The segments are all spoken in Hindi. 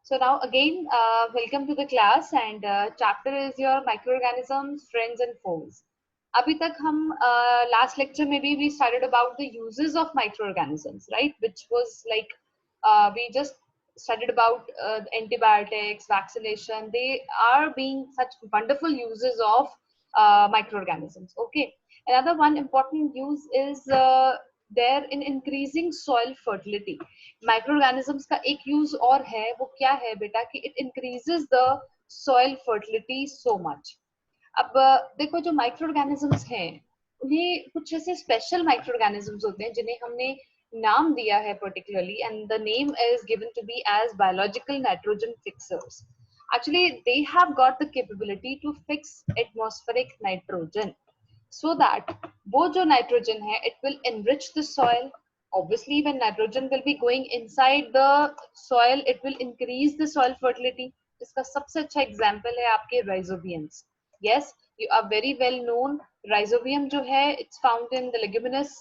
So now again, welcome to the class and chapter is your microorganisms, friends and foes. अभी तक हम last lecture में भी we started about the uses of microorganisms, right? Which was like we just studied about antibiotics, vaccination. They are being such wonderful uses of microorganisms. Okay. Another one important use is there in increasing soil fertility. Microorganisms का एक यूज और है, वो क्या है बेटा कि it increases the soil fertility so much. अब देखो जो माइक्रोऑर्गेनिजम्स हैं उन्हें कुछ ऐसे स्पेशल माइक्रोऑर्गेनिजम्स होते हैं जिन्हें हमने नाम दिया है particularly, and the name is given to be as biological nitrogen fixers. Actually they have got the capability to fix atmospheric nitrogen so that वो जो nitrogen है it will enrich the soil. Obviously when nitrogen will be going inside the soil it will increase the soil fertility. इसका सबसे अच्छा एग्जाम्पल है आपके rhizobiums. Yes, you are very well known. Rhizobium जो है it's found in the leguminous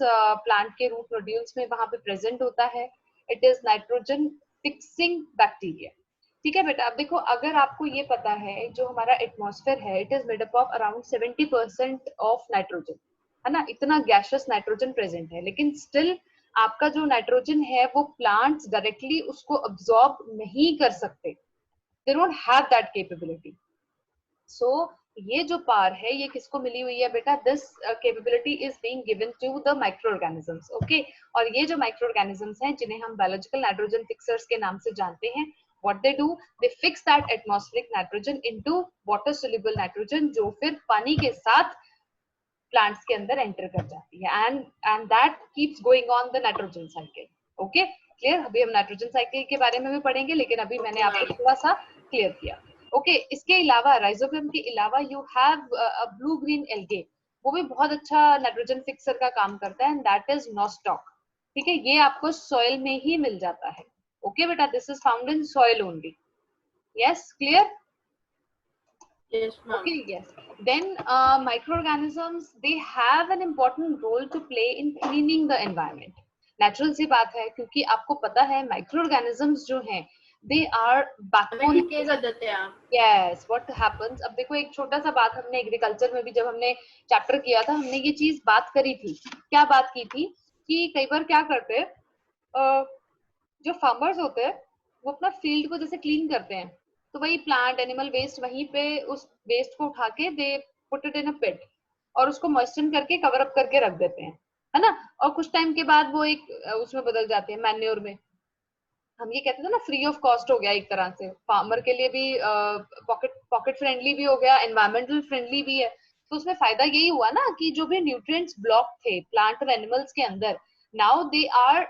plant के root nodules में वहां पे present होता है. It is nitrogen fixing bacteria. ठीक है बेटा. अब देखो अगर आपको ये पता है जो हमारा एटमॉस्फेयर है it is made up of around 70% of nitrogen, है ना. इतना गैसियस नाइट्रोजन प्रेजेंट है, लेकिन स्टिल आपका जो नाइट्रोजन है वो प्लांट्स डायरेक्टली उसको अब्सॉर्ब नहीं कर सकते. They don't have that capability. So ये जो पावर है ये किसको मिली हुई है बेटा? This capability is being given to the microorganisms. Okay. और ये जो माइक्रोऑर्गेनिजम्स हैं जिन्हें हम बायोलॉजिकल नाइट्रोजन फिक्सर्स के नाम से जानते हैं, what they do, they fix that atmospheric nitrogen into water soluble nitrogen जो फिर पानी के साथ प्लांट्स के अंदर एंटर कर जाती है, and that keeps going on the nitrogen cycle. Okay, clear. अभी हम नाइट्रोजन साइकिल के बारे में भी पढ़ेंगे, लेकिन अभी मैंने आपको थोड़ा सा क्लियर किया. ओके. इसके अलावा राइजोबियम के अलावा you have a blue green algae. वो भी बहुत अच्छा नाइट्रोजन फिक्सर का काम करता है, एंड दैट इज नोस्टॉक. ठीक है, ये आपको सॉइल में ही मिल जाता है. Okay beta, this is found in soil only. Yes, clear? Yes, ma'am. Okay, yes. Then microorganisms, they have an important role to play in cleaning the environment. Natural सी बात है, क्योंकि आपको पता है microorganisms जो हैं they are backbone. क्या देते हैं आप? Yes, what happens? अब देखो एक छोटा सा बात हमने एग्रीकल्चर में भी जब हमने चैप्टर किया था हमने ये चीज बात करी थी. क्या बात की थी कि कई बार क्या करते हैं जो फार्मर्स होते हैं वो अपना फील्ड को जैसे क्लीन करते हैं, तो वही प्लांट एनिमल वेस्ट वहीं पे उस वेस्ट को उठा के दे पुट इट इन अ पिट और उसको मॉइस्चर करके कवर अप करके रख देते हैं, है ना. और कुछ टाइम के बाद वो एक उसमें बदल जाते हैं मैन्योर में. हम ये कहते थे ना फ्री ऑफ कॉस्ट हो गया एक तरह से, फार्मर के लिए भी पॉकेट फ्रेंडली भी हो गया, एनवायरमेंटल फ्रेंडली भी है. तो उसमें फायदा यही हुआ ना कि जो भी न्यूट्रिएंट्स ब्लॉक थे प्लांट और एनिमल्स के अंदर, now they are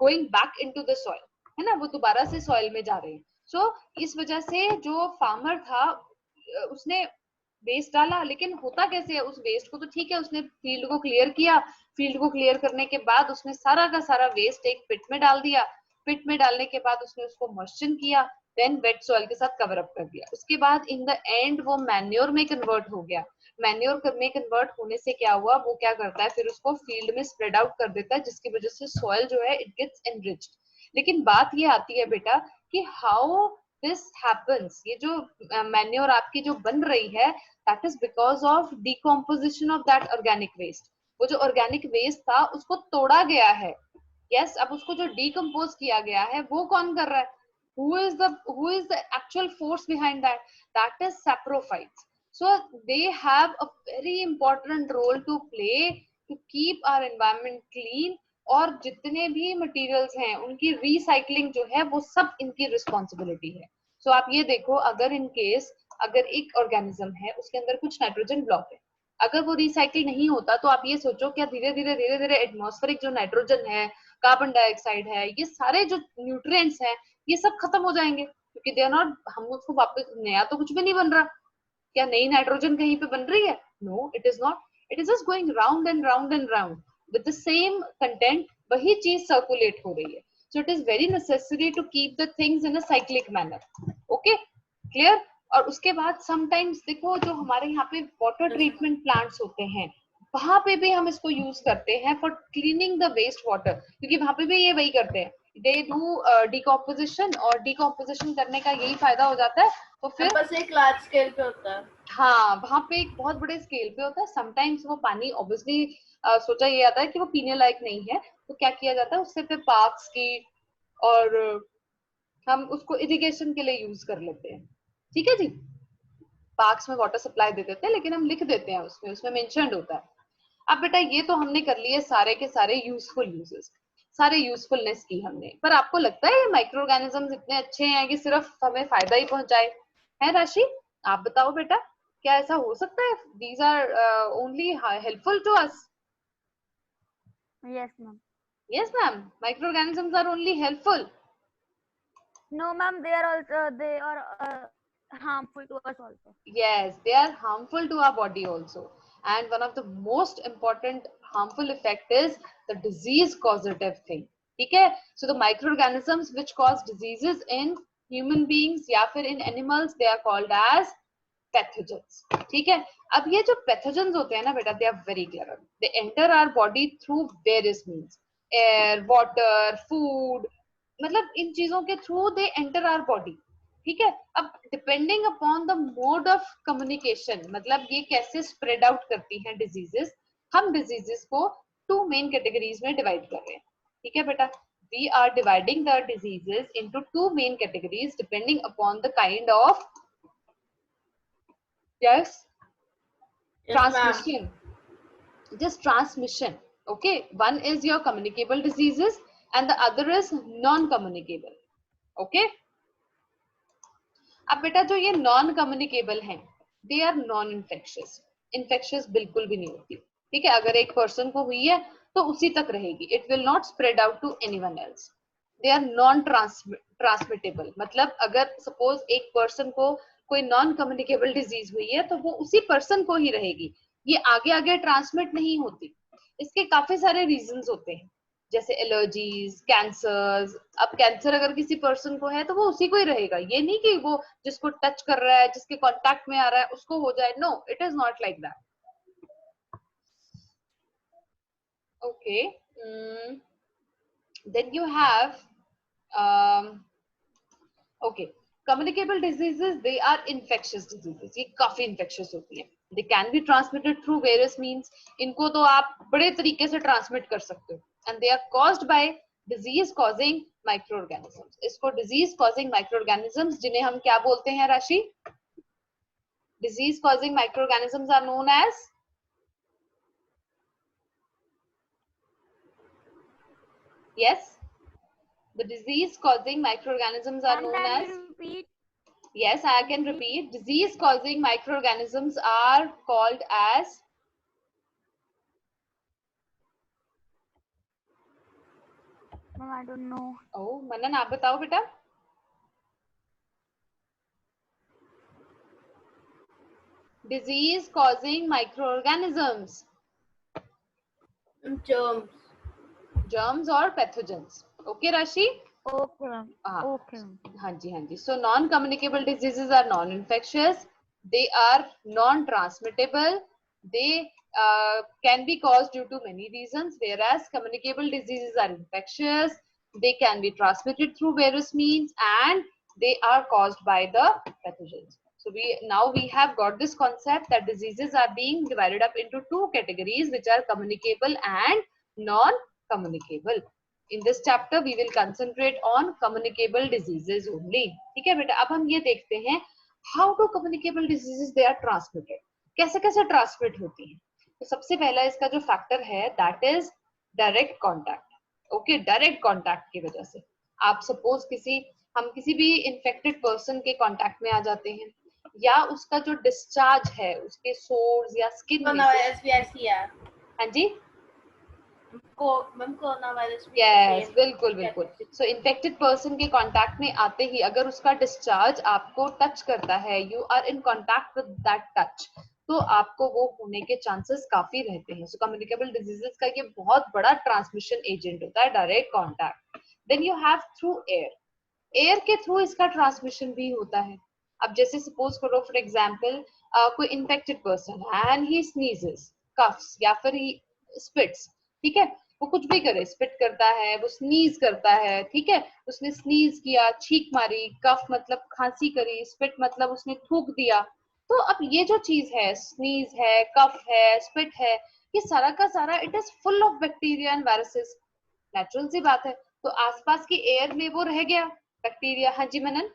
going back into the soil, है ना. वो दोबारा से सॉइल में जा रहे हैं. सो इस वजह से जो फार्मर था उसने वेस्ट डाला, लेकिन होता कैसे है उस वेस्ट को, तो ठीक है उसने फील्ड को क्लियर किया, फील्ड को क्लियर करने के बाद उसने सारा का सारा वेस्ट एक पिट में डाल दिया, पिट में डालने के बाद उसने उसको मॉइस्चर किया, देन वेट सॉइल के साथ कवर अप कर दिया. उसके बाद इन द एंड वो मैन्योर में कन्वर्ट हो गया. मैन्योर में कन्वर्ट होने से क्या हुआ, वो क्या करता है फिर उसको फील्ड में स्प्रेड आउट कर देता है, जिसकी वजह से सॉइल जो है इट गेट्स एनरिच्ड. लेकिन बात ये आती है बेटा कि हाउ दिस हैपेंस. ये जो मैन्योर आपकी जो बन रही है that is because of decomposition of that organic waste. वो जो ऑर्गेनिक वेस्ट था उसको तोड़ा गया है. यस, अब उसको जो डिकम्पोज किया गया है वो कौन कर रहा है? who is the actual force behind that? That is saprophytes. So they have a very important role to play to keep our environment clean. और जितने भी मटेरियल्स हैं उनकी रिसाइकलिंग जो है वो सब इनकी रिस्पॉन्सिबिलिटी है. सो आप ये देखो, अगर इन केस अगर एक ऑर्गेनिज्म है उसके अंदर कुछ नाइट्रोजन ब्लॉक है, अगर वो रिसाइकिल नहीं होता तो आप ये सोचो क्या धीरे धीरे एटमॉस्फेरिक जो नाइट्रोजन है, कार्बन डाइऑक्साइड है, ये सारे जो न्यूट्रिएंट्स हैं ये सब खत्म हो जाएंगे, क्योंकि दे आर नॉट, हम उसको वापस नया तो कुछ भी नहीं बन रहा. क्या नई नाइट्रोजन कहीं पे बन रही है? No, it is not. It is just going round and round and round with the same content. वही चीज सर्कुलेट हो रही है. So it is very necessary to keep the things in a cyclic manner. Okay, clear. और उसके बाद समटाइम्स देखो जो हमारे यहाँ पे वाटर ट्रीटमेंट प्लांट्स होते हैं वहां पे भी हम इसको यूज करते हैं for cleaning the waste water, क्योंकि वहां पे भी ये वही करते हैं. दे डू डिकम्पोजिशन, और डिकम्पोजिशन करने का यही फायदा हो जाता है। तो फिर बस एक लार्ज स्केल पे होता है। हाँ, वहां पे एक बहुत बड़े स्केल पे होता है। समटाइम्स वो पानी ऑब्वियसली सोचा ये जाता है कि वो पीने लायक नहीं है, तो क्या किया जाता है उससे फिर पार्क्स की, और हम उसको इरिगेशन के लिए यूज कर लेते हैं। ठीक है जी, पार्क्स में वाटर सप्लाई दे देते हैं, लेकिन हम लिख देते हैं उसमें, उसमें मेंशन्ड होता है। अब बेटा ये तो हमने कर लिए सारे के सारे यूजफुल यूजेस, सारे यूजफुलनेस की हमने, पर आपको लगता है ये माइक्रो ऑर्गेनिजम्स इतने अच्छे हैं कि सिर्फ हमें फायदा ही पहुंचाए? है राशि, आप बताओ बेटा, क्या ऐसा हो सकता है? These are only helpful to us? Yes, ma'am. Yes ma'am, micro organisms are only helpful? No, ma'am. They are harmful to us also. Yes, they are harmful to our body also. And one of the most important harmful effect is the disease causative thing. ठीक है? So the microorganisms which cause diseases in human beings या फिर in animals, they are called as pathogens. ठीक है? अब ये जो pathogens होते हैं ना बेटा, they are very clever. They enter our body through various means. Air, water, food, मतलब इन चीजों के through they enter our body. ठीक है? अब depending upon the mode of communication, मतलब ये कैसे स्प्रेड आउट करती हैं डिजीजेस, हम डिजीजेस को टू मेन कैटेगरीज में डिवाइड कर रहे हैं। ठीक है बेटा, we are dividing the diseases into two main categories depending upon the kind of, yes, Yes, ma'am. transmission, just transmission. Okay, one is your communicable diseases and the other is non-communicable. Okay, अब बेटा जो ये नॉन कम्युनिकेबल हैं, they are non infectious, infectious बिल्कुल भी नहीं होती। ठीक है, अगर एक पर्सन को हुई है तो उसी तक रहेगी, it will not spread out to anyone else. They are non transmittable, मतलब अगर सपोज एक पर्सन को कोई नॉन कम्युनिकेबल डिजीज हुई है तो वो उसी पर्सन को ही रहेगी, ये आगे आगे ट्रांसमिट नहीं होती। इसके काफी सारे रीजंस होते हैं, जैसे एलर्जीज, कैंसर्स। अब कैंसर अगर किसी पर्सन को है तो वो उसी को ही रहेगा, ये नहीं कि वो जिसको टच कर रहा है, जिसके कांटेक्ट में आ रहा है उसको हो जाए। No, it is not like that. Okay, then you have okay, communicable diseases, they are infectious diseases, ये काफी इन्फेक्शियस होती है। They can be transmitted through various means, इनको तो आप बड़े तरीके से ट्रांसमिट कर सकते हो, and they are caused by disease causing microorganisms. इसको डिजीज कॉजिंग माइक्रोऑर्गेनिजम्स, जिन्हें हम क्या बोलते हैं Rashi? Disease causing microorganisms are known as, yes, the disease causing microorganisms are Ma'am, known can as, you repeat? yes, I can repeat, disease causing microorganisms are called as, Ma'am, I don't know. oh मनन आप बताओ बेटा। disease causing microorganisms, Germs. germs or pathogens. Okay राशि? Okay, ma'am. हाँ, Okay, ma'am. हाँ जी, हाँ जी। So non-communicable diseases are non-infectious, they are non-transmittable, they can be caused due to many reasons, whereas communicable diseases are infectious, they can be transmitted through various means, and they are caused by the pathogens. So we have got this concept that diseases are being divided up into two categories, which are communicable and non-communicable. In this chapter we will concentrate on communicable diseases only. ठीक है बेटा, अब हम ये देखते हैं how do communicable diseases they are transmitted, कैसे कैसे ट्रांसमिट होती हैं। तो सबसे पहला इसका जो फैक्टर है that is direct contact. Okay, direct contact की वजह से आप सपोज हम किसी भी इन्फेक्टेड पर्सन के कॉन्टैक्ट में आ जाते हैं, या उसका जो डिस्चार्ज है उसके सोर्स या स्किन में Coronavirus भी ऐसी है। हाँ जी, मैम coronavirus भी यस, same बिल्कुल बिल्कुल। सो इन्फेक्टेड पर्सन के कांटेक्ट में आते ही अगर उसका डिस्चार्ज आपको टच करता है, you are in contact with that touch, तो आपको वो होने के चांसेस काफी रहते हैं। सो कम्युनिकेबल डिजीजेस का ये बहुत बड़ा ट्रांसमिशन एजेंट होता है, direct contact. Then you have through air, air के थ्रू इसका ट्रांसमिशन भी होता है। अब जैसे सपोज करो फॉर एग्जांपल कोई infected person and he sneezes, coughs या फिर ही स्पिट्स, ठीक है, वो कुछ भी करे, स्पिट करता है, वो स्नीज करता है, ठीक है, उसने स्नीज किया, छींक मारी, कफ मतलब खांसी करी, स्पिट मतलब उसने थूक दिया। तो अब ये जो चीज है, स्नीज है, कफ है, स्पिट है, ये सारा का सारा it is full of bacteria and viruses. Natural सी बात है। तो आसपास की एयर में वो रह गया बैक्टीरिया। हाँ जी मनन।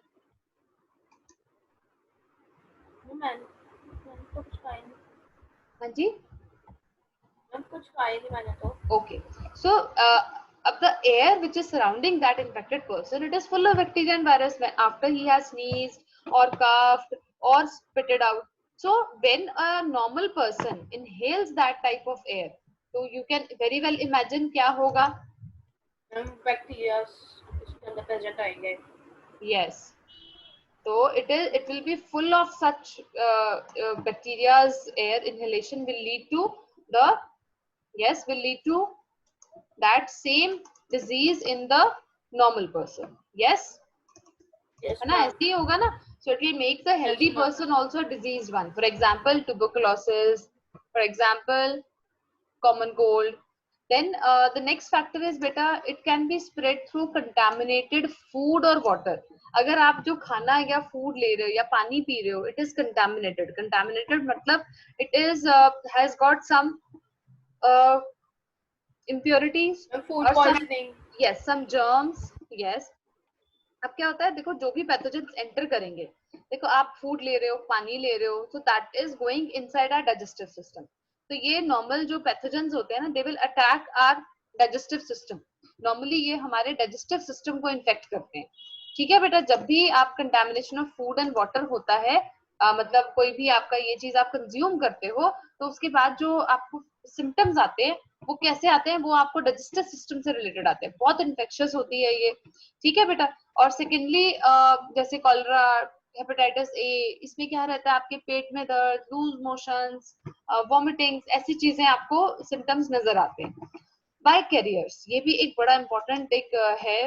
मैंने तो कुछ खाया नहीं। हाँ जी। मैंने कुछ खाया नहीं मैंने तो। Okay, so of the air which is surrounding that infected person, it is full of bacteria and virus when after he has sneezed or coughed or spitted out. So when a normal person inhales that type of air, so you can very well imagine क्या होगा. बैक्टीरिया उसके अंदर प्रेजेंट आएंगे। Yes. So it will be full of such bacteria's air inhalation will lead to the will lead to that same disease in the normal person. Yes, Yes, है ना, ma'am. ऐसे ही होगा ना. So it will make the healthy Yes, ma'am. person also a diseased one. For example, tuberculosis, for example, common cold. Then the next factor is beta, it can be spread through contaminated food or water. अगर आप जो खाना या फूड ले रहे हो या पानी पी रहे हो, it is contaminated. Contaminated मतलब it is has got some uh, impurities Food or some, poisoning. yes, some germs. Yes. अब क्या होता है, देखो जो भी पैथोजेंस एंटर करेंगे, देखो आप फूड ले रहे हो, पानी ले रहे हो, so that is going inside our digestive system. तो ये नॉर्मल जो पैथोजेंस होते हैं ना, they will attack our digestive system. Normally ये हमारे डाइजेस्टिव सिस्टम को इन्फेक्ट करते हैं. ठीक है बेटा, जब भी आप contamination of food and water होता है, मतलब कोई भी आपका ये चीज आप कंज्यूम करते हो, तो उसके बाद जो आपको सिम्टम्स आते हैं वो कैसे आते हैं, वो आपको डाइजेस्टिव सिस्टम से रिलेटेड आते हैं. बहुत इन्फेक्शियस होती है ये. ठीक है बेटा. और सेकेंडली जैसे कॉलरा, हेपेटाइटिस ए, इसमें क्या रहता है, आपके पेट में दर्द, लूज मोशंस, वॉमिटिंग्स, ऐसी चीजें आपको सिम्टम्स नजर आते हैं. बाय कैरियर्स, ये भी एक बड़ा इंपॉर्टेंट एक है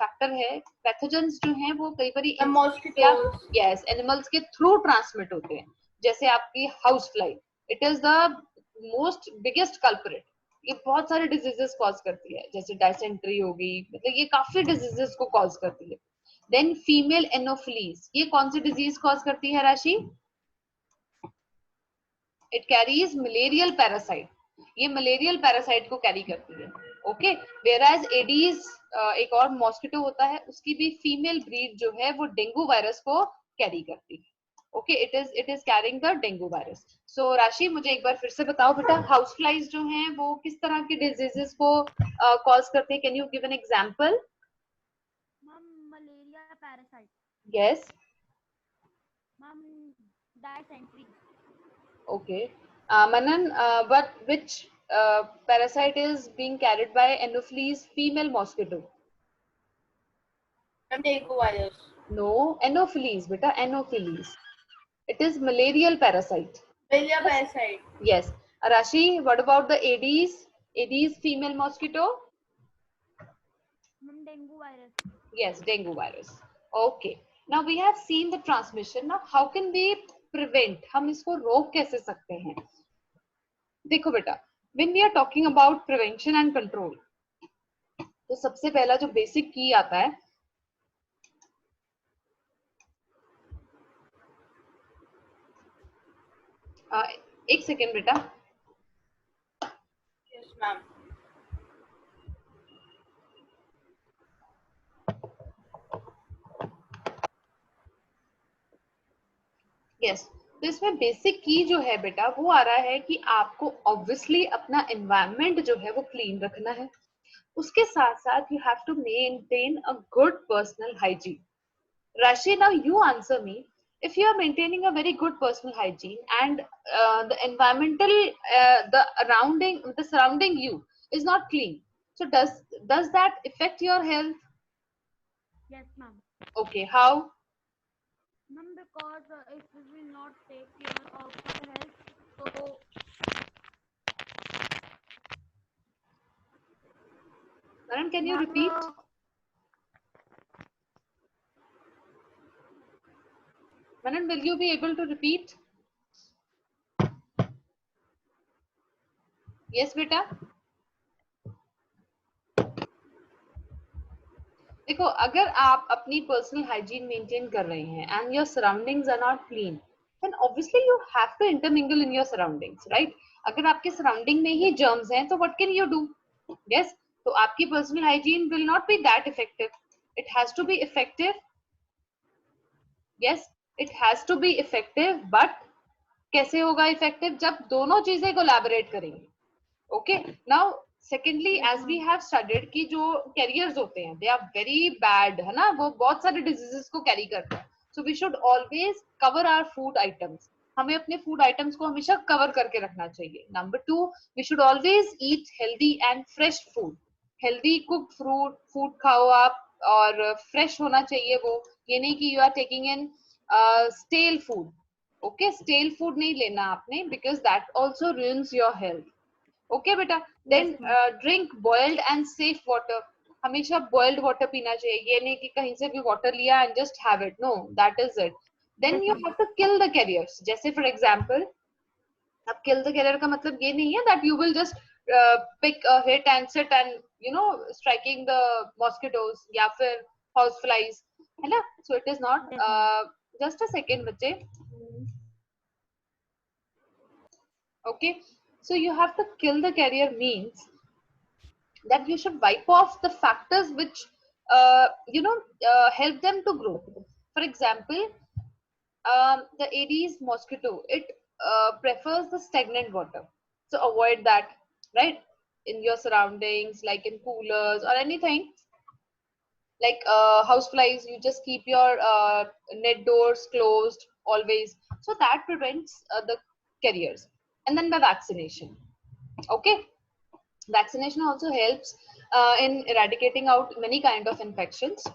फैक्टर है. पैथोजेंस जो हैं वो कई बार Mosquitoes. यस एनिमल्स के थ्रू ट्रांसमिट होते हैं. जैसे आपकी house fly, it is the most biggest culprit. ये बहुत सारे डिजीजेस कॉज करती है, जैसे डायसेंट्री होगी, मतलब ये काफी डिजीजेस को कॉज करती है. देन फीमेल एनोफिलीज, ये कौन सी डिजीज कॉज करती है राशि? It carries malarial parasite. ये मलेरियल पैरासाइट को कैरी करती है. ओके. वेयरएज एडीज एक और मॉस्किटो होता है, उसकी भी फीमेल ब्रीड जो है वो डेंगू वायरस को कैरी करती है. Okay, it is carrying the dengue virus. So Rashi, मुझे एक बार फिर से बताओ बेटा, हाउस फ्लाइज जो हैं वो किस तरह के डिजीजेस को कॉज करते हैं? Can you give an example? Ma'am malaria parasite. Yes. Ma'am dysentery. Okay. Manan, but which parasite is being carried by Anopheles female mosquito? Dengue virus. No, Anopheles, beta, Anopheles. It is malarial parasite. Malaria parasite. Yes. Rashi, what about the Aedes? Aedes female mosquito? Ma'am dengue virus. Yes, dengue virus. Okay. Now we have seen the transmission. Now how can we prevent? हम इसको रोक कैसे सकते हैं? देखो बेटा, when we are talking about prevention and control, तो सबसे पहला जो बेसिक की आता है, एक सेकेंड बेटा. Yes, ma'am. यस. तो इसमें बेसिक की जो है बेटा वो आ रहा है कि आपको ऑब्वियसली अपना एनवायरनमेंट जो है वो क्लीन रखना है. उसके साथ साथ you have to maintain a good personal hygiene. Rashi, now you answer me. If you are maintaining a very good personal hygiene and the environmental, the surrounding you is not clean, so does that affect your health? Yes, ma'am. Okay, how? Ma'am, because if we will not take care of our health, so Manan, can you ma'am, repeat? Manan, will you be able to repeat? Yes, beta. देखो, अगर आप अपनी पर्सनल हाइजीन मेंटेन कर रहे हैं and your surroundings are not clean, then obviously you have to intermingle in your surroundings, right? अगर आपके सराउंडिंग में ही जर्म्स हैं तो what can you do? Yes, तो आपकी personal hygiene will not be that effective. It has to be effective. Yes, it has to be effective, but कैसे होगा इफेक्टिव? जब दोनों चीजें कोलैबोरेट करेंगे. Okay, now secondly, as we have studied कि जो कैरियर्स होते हैं दे आर वेरी बैड, है ना, वो बहुत सारे डिजीजेस को कैरी करते हैं. So we should always cover our food items. हमें अपने फूड आइटम्स को हमेशा कवर करके रखना चाहिए. Number 2, we should always eat healthy and fresh food. Healthy cook food खाओ आप, और फ्रेश होना चाहिए वो. ये नहीं कि you are taking in stale food. Okay, stale food नहीं लेना आपने, because that also ruins your health. Okay बेटा, then drink boiled and safe water. हमेशा बॉइल्ड वाटर पीना चाहिए. ये नहीं कि कहीं से भी वाटर लिया and just have it. No, that is it. Then you have to kill the carriers. जैसे फॉर एग्जांपल, अब किल द कैरियर का मतलब ये नहीं है that you will just pick a hit and sit and you know striking the mosquitoes या फिर हाउस फ्लाइज, है ना. So it is not. Just a second बच्चे. Okay, so you have to kill the carrier means that you should wipe off the factors which help them to grow. For example, the Aedes mosquito, it prefers the stagnant water, so avoid that, right? In your surroundings, like in coolers or anything, like house flies, you just keep your net doors closed always, so that prevents the carriers. And then the vaccination. Okay, vaccination also helps in eradicating out many kind of infections.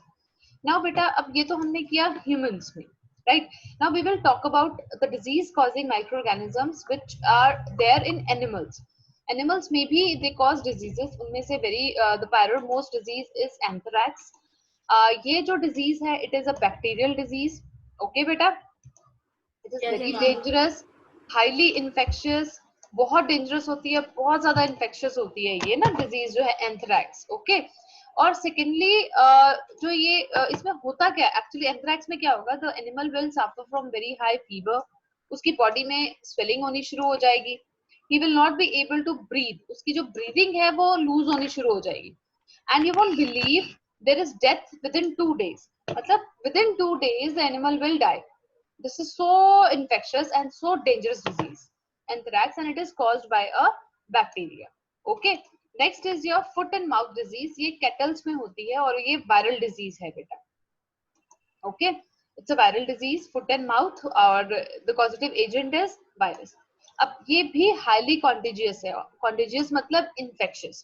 Now beta, अब ये तो हमने किया humans में, right? Now we will talk about the disease causing microorganisms which are there in animals. Animals में भी they cause diseases. उनमें से the most disease is anthrax. ये जो disease है, it is a bacterial disease. Okay बेटा, it is Yes, very ma'am. dangerous, highly infectious. बहुत डेंजरस होती है, बहुत ज्यादा इन्फेक्शियस होती है ये ना डिजीज जो है एंथ्रैक्स. ओके, और सेकेंडली जो ये इसमें होता क्या है एक्चुअली, एंथ्रैक्स में क्या होगा, the animal will suffer from very high fever. उसकी बॉडी में स्वेलिंग होनी शुरू हो जाएगी. He will not be able to breathe. उसकी जो ब्रीदिंग है वो लूज होनी शुरू हो जाएगी. And you won't believe, there is death within 2 days. मतलब within 2 days the animal will die. This is so infectious and so dangerous disease, anthrax, and it is caused by a bacteria. Okay, next is your foot and mouth disease. ये kettles में होती है और ये viral disease है बेटा. Okay, it's a viral disease, foot and mouth, और the causative agent is virus. अब ये भी highly contagious है. Contagious मतलब infectious,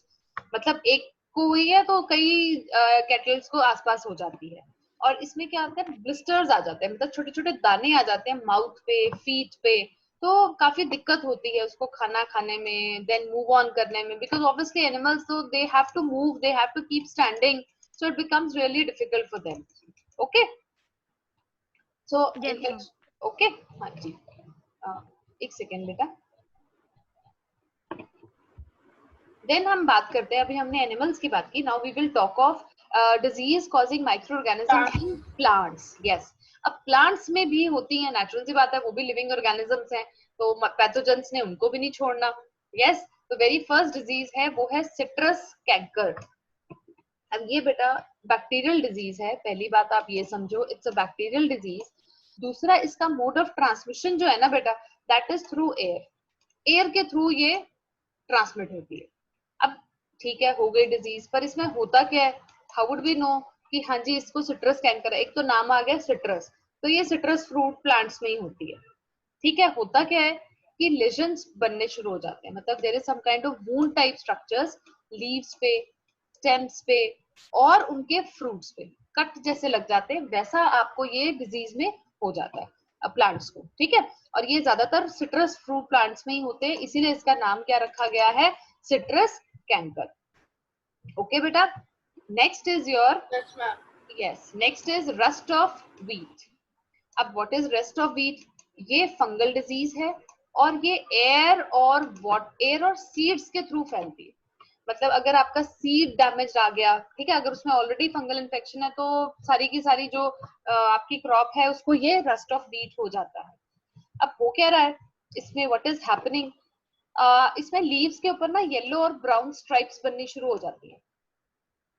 मतलब एक को हुई है तो कई kettles को आसपास हो जाती है. और इसमें क्या होता है, ब्लिस्टर्स आ जाते हैं, मतलब छोटे छोटे दाने आ जाते हैं माउथ पे, फीट पे. तो काफी दिक्कत होती है उसको खाना खाने में, देन मूव ऑन करने में, बिकॉज ऑब्वियसली एनिमल्स तो they have to move, they have to keep standing, so it becomes really difficult for them. Okay, so okay, हाँ जी, एक सेकेंड बेटा. देन हम बात करते हैं, अभी हमने एनिमल्स की बात की. Now we will talk of disease causing microorganisms in plants. Yes, अब प्लांट्स में भी होती है, नेचुरल सी बात है, वो भी लिविंग ऑर्गेनिजम्स हैं, तो पैथोजेंस ने उनको भी नहीं छोड़ना. यस, तो वेरी फर्स्ट डिजीज है वो है सिट्रस कैंकर. अब ये बेटा बैक्टीरियल डिजीज है, पहली बात आप ये समझो, इट्स अ बैक्टीरियल डिजीज. दूसरा, इसका मोड ऑफ ट्रांसमिशन जो है ना बेटा, that is through air. Air के थ्रू ये ट्रांसमिट होती है. अब ठीक है, हो गई डिजीज, पर इसमें होता क्या है, हाउ वुड वी नो कि हाँ जी इसको सिट्रस कैंकर है? एक तो नाम आ गया सिट्रस, तो ये सिट्रस फ्रूट प्लांट्स में ही होती है. ठीक है, होता क्या है कि लेजन्स बनने शुरू हो जाते हैं, मतलब there is some kind of wound type structures leaves पे, स्टेम्स पे और उनके फ्रूट्स पे कट जैसे लग जाते हैं. वैसा आपको ये डिजीज में हो जाता है प्लांट्स को. ठीक है, और ये ज्यादातर सिट्रस फ्रूट प्लांट्स में ही होते हैं, इसीलिए इसका नाम क्या रखा गया है, सिट्रस कैंकर. ओके बेटा, next is your, Yes, ma'am. Yes, next is rust of wheat. अब what is rust of wheat? ये फंगल डिजीज है और ये एयर और सीड्स के थ्रू फैलती है. मतलब अगर आपका सीड डैमेज आ गया, ठीक है, अगर उसमें ऑलरेडी फंगल इन्फेक्शन है तो सारी की सारी जो आपकी क्रॉप है उसको ये रस्ट ऑफ वीट हो जाता है। अब हो क्या रहा है इसमें, व्हाट इज हैपनिंग, इसमें लीव्स के ऊपर ना येलो और ब्राउन स्ट्राइप्स बननी शुरू हो जाती है।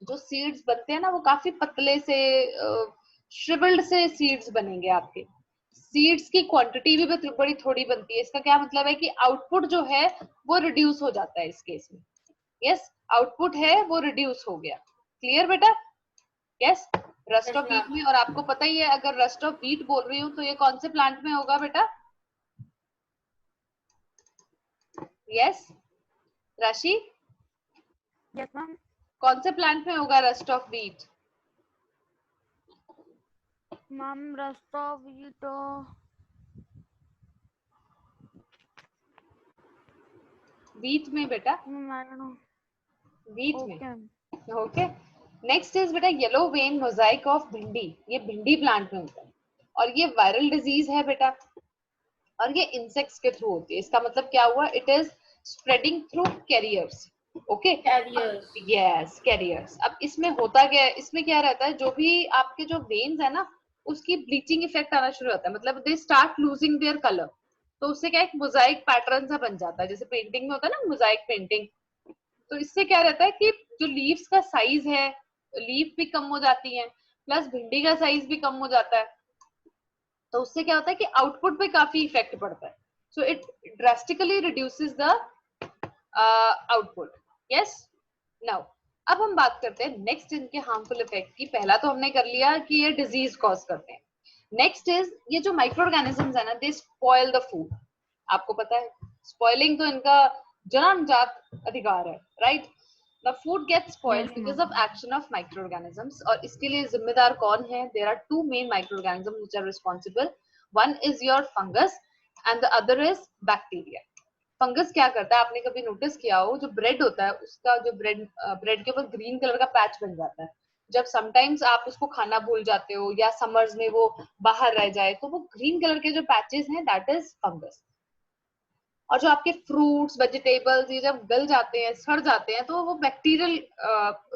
जो सीड्स बनते हैं ना वो काफी पतले से श्रिबल्ड से सीड्स बनेंगे आपके। सीड्स की क्वांटिटी भी बड़ी थोड़ी बनती है। इसका क्या मतलब है कि आउटपुट जो है वो रिड्यूस हो जाता है इस केस में। यस, आउटपुट है वो रिड्यूस हो गया। क्लियर बेटा? यस, रस्ट ऑफ व्हीट में। और आपको पता ही है अगर रस्ट ऑफ व्हीट बोल रही हूँ तो ये कौन से प्लांट में होगा बेटा? यस राशि, Yes, ma'am. कौन से प्लांट में होगा rust of wheat? Ma'am, rest of it. Wheat में बेटा, I don't know. Wheat Okay. में। ओके, नेक्स्ट इज बेटा येलो वेन मोजाइक ऑफ भिंडी। ये भिंडी प्लांट में होता है और ये वायरल डिजीज है बेटा, और ये इंसेक्ट्स के थ्रू होती है। इसका मतलब क्या हुआ, it is spreading through carriers. Okay, carriers. Yes carriers. अब इसमें होता क्या है, इसमें क्या रहता है, जो भी आपके जो वेन्स है ना उसकी ब्लीचिंग इफेक्ट आना शुरू होता है, मतलब they start losing their colour. तो उससे क्या एक मोजाइक पैटर्न सा बन जाता है, जैसे पेंटिंग में होता है ना मोजाइक पेंटिंग। तो इससे क्या रहता है कि जो लीव्स का साइज है, लीफ भी कम हो जाती है, प्लस भिंडी का साइज भी कम हो जाता है। तो उससे क्या होता है कि आउटपुट पे काफी इफेक्ट पड़ता है। So it drastically reduces the output. Yes, now अब हम बात करते हैं नेक्स्ट इनके हार्मफुल इफेक्ट की। पहला तो हमने कर लिया कि ये डिजीज कॉज करते हैं। नेक्स्ट इज ये जो माइक्रो ऑर्गेनिजम्स है ना, दे स्पॉइल द फूड। आपको पता है स्पॉइलिंग तो इनका जन्मजात अधिकार है, right? The food gets spoiled because of action of micro organisms. और इसके लिए जिम्मेदार कौन है? There are two main micro organisms which are responsible. One is your fungus and the other is bacteria. Fungus क्या करता है, आपने कभी नोटिस किया हो, जो ब्रेड होता है उसका जो ब्रेड के ऊपर ग्रीन कलर का पैच बन जाता है। जब समटाइम्स आप उसको खाना भूल जाते हो या समर्स में वो बाहर रह जाए तो वो ग्रीन कलर के जो पैचेस हैं दैट इज फंगस। और जो आपके फ्रूट्स वेजिटेबल्स ये जब गल जाते हैं, सड़ जाते हैं, तो वो बैक्टीरियल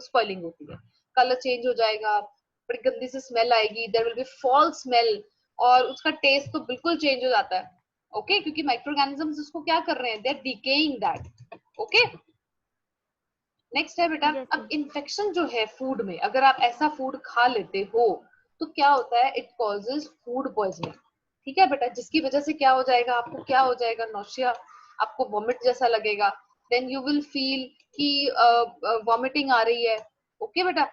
स्पॉइलिंग होती है। कलर चेंज हो जाएगा, बड़ी गंदी सी स्मेल आएगी, there will be foul smell, और उसका टेस्ट तो बिल्कुल चेंज हो जाता है। ओके, क्योंकि माइक्रो ऑर्गेनिजम्स उसको क्या कर रहे हैं, they are decaying that. Okay, next है बेटा, Yes, अब इन्फेक्शन जो है फूड में, अगर आप ऐसा फूड खा लेते हो तो क्या होता है, इट कॉजेज फूड पॉइजनिंग। ठीक है बेटा, जिसकी वजह से क्या हो जाएगा, आपको क्या हो जाएगा, नौशिया, आपको वॉमिट जैसा लगेगा। देन यू विल फील कि वॉमिटिंग आ रही है। ओके बेटा,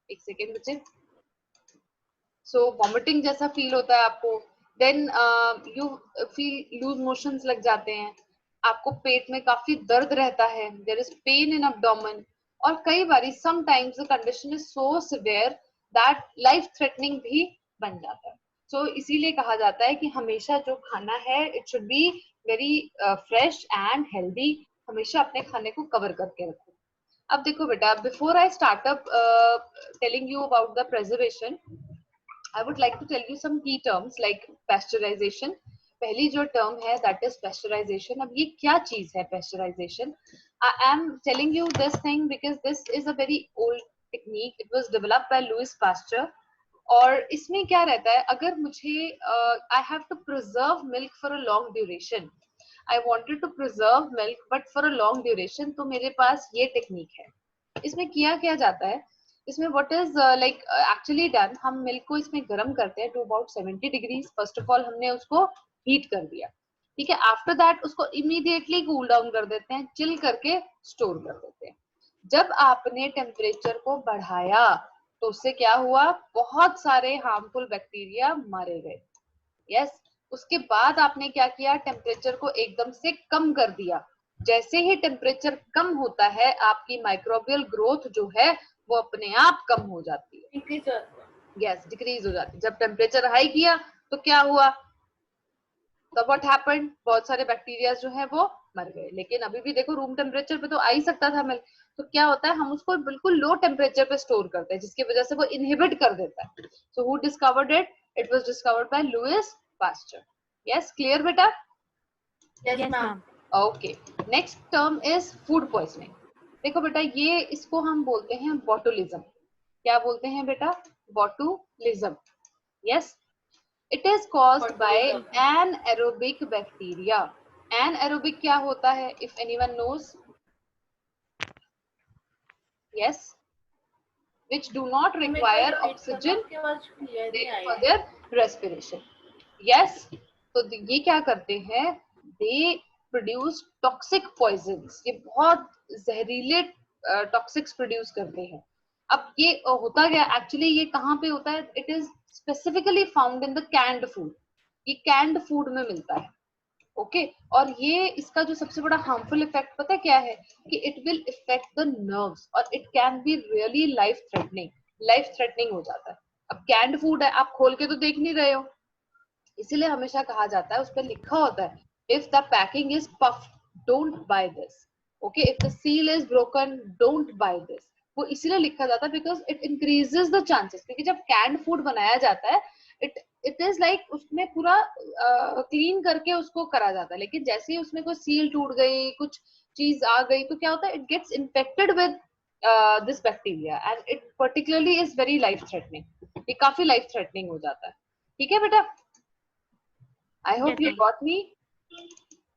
एक सेकेंड बच्चे। सो वॉमिटिंग जैसा फील होता है आपको। Then you feel loose motions लग जाते हैं, आपको पेट में काफी दर्द रहता है, there is pain in abdomen, और कई बारी sometimes the condition is so severe that life threatening भी बन जाता है। सो इसीलिए कहा जाता है कि हमेशा जो खाना है it should be very fresh and healthy. हमेशा अपने खाने को कवर करके रखो। अब देखो बेटा, before I start up telling you about the preservation, I would like to tell you some key terms like pasteurization. पहली जो term है that is pasteurization. अब ये क्या चीज है pasteurization? I am telling you this thing because this is a very old technique. It was developed by Louis Pasteur. और इसमें क्या रहता है, अगर मुझे I have to preserve milk for a long duration. I wanted to preserve milk but for a long duration, तो मेरे पास ये टेक्निक है। इसमें किया क्या जाता है, इसमें what is like actually done, हम मिल्क को इसमें गर्म करते हैं to about 70 degrees. First of all हमने उसको हीट कर दिया, ठीक है। आफ्टर दैट उसको इमीडिएटली कूल डाउन कर देते हैं, चिल करके स्टोर कर देते हैं। जब आपने टेम्परेचर को बढ़ाया तो उससे क्या हुआ, बहुत सारे हार्मफुल बैक्टीरिया मारे गए। यस, उसके बाद आपने क्या किया, टेम्परेचर को एकदम से कम कर दिया। जैसे ही टेम्परेचर कम होता है आपकी माइक्रोबियल ग्रोथ जो है वो अपने आप कम हो जाती है, यस डिक्रीज हो जाती है। जब टेम्परेचर हाई किया तो क्या हुआ, तब व्हाट हैपेंड, बहुत सारे बैक्टीरिया जो है वो मर गए। लेकिन अभी भी देखो रूम टेम्परेचर पे तो आ ही सकता था मिल्क, तो क्या होता है हम उसको बिल्कुल लो टेम्परेचर पे स्टोर करते हैं जिसकी वजह से वो इनहिबिट कर देता है। So who discovered it, it was discovered by Louis Pasteur. Yes, clear बेटा? Yes, ma'am. Okay, next term is food poisoning. देखो बेटा, ये इसको हम बोलते हैं बोटुलिज्म। क्या बोलते हैं बेटा? Botulism. Yes, it is caused by anaerobic bacteria. Anaerobic क्या होता है? If anyone knows? Yes, which do not require oxygen for their respiration. Yes, तो ये क्या करते हैं? They produce toxic poisons. ये बहुत जहरीले टॉक्सिक्स प्रोड्यूस करते हैं। अब ये होता क्या एक्चुअली, ये कहाँ पे होता है? It is specifically found in the canned food. ये कैंड फूड में मिलता है। ओके और ये इसका जो सबसे बड़ा हार्मफुल इफेक्ट पता है क्या है? कि it will affect the nerves और it can be really life threatening हो जाता है। अब कैंड फूड है, आप खोल के तो देख नहीं रहे हो, इसीलिए हमेशा कहा जाता है, उस पर लिखा होता है if the packing is puffed don't by this. Okay, if the seal is broken don't by this. वो इसीलिए लिखा जाता है because it increases the chances. क्योंकि जब कैंड फूड बनाया जाता है इट इज लाइक उसमें पूरा क्लीन करके उसको करा जाता है, लेकिन जैसे ही उसमें कोई सील टूट गई, कुछ चीज आ गई, तो क्या होता है? It gets infected with this bacteria and it particularly is very life threatening. ये काफी लाइफ थ्रेटनिंग हो जाता है। ठीक है बेटा, I hope Yes, you got me.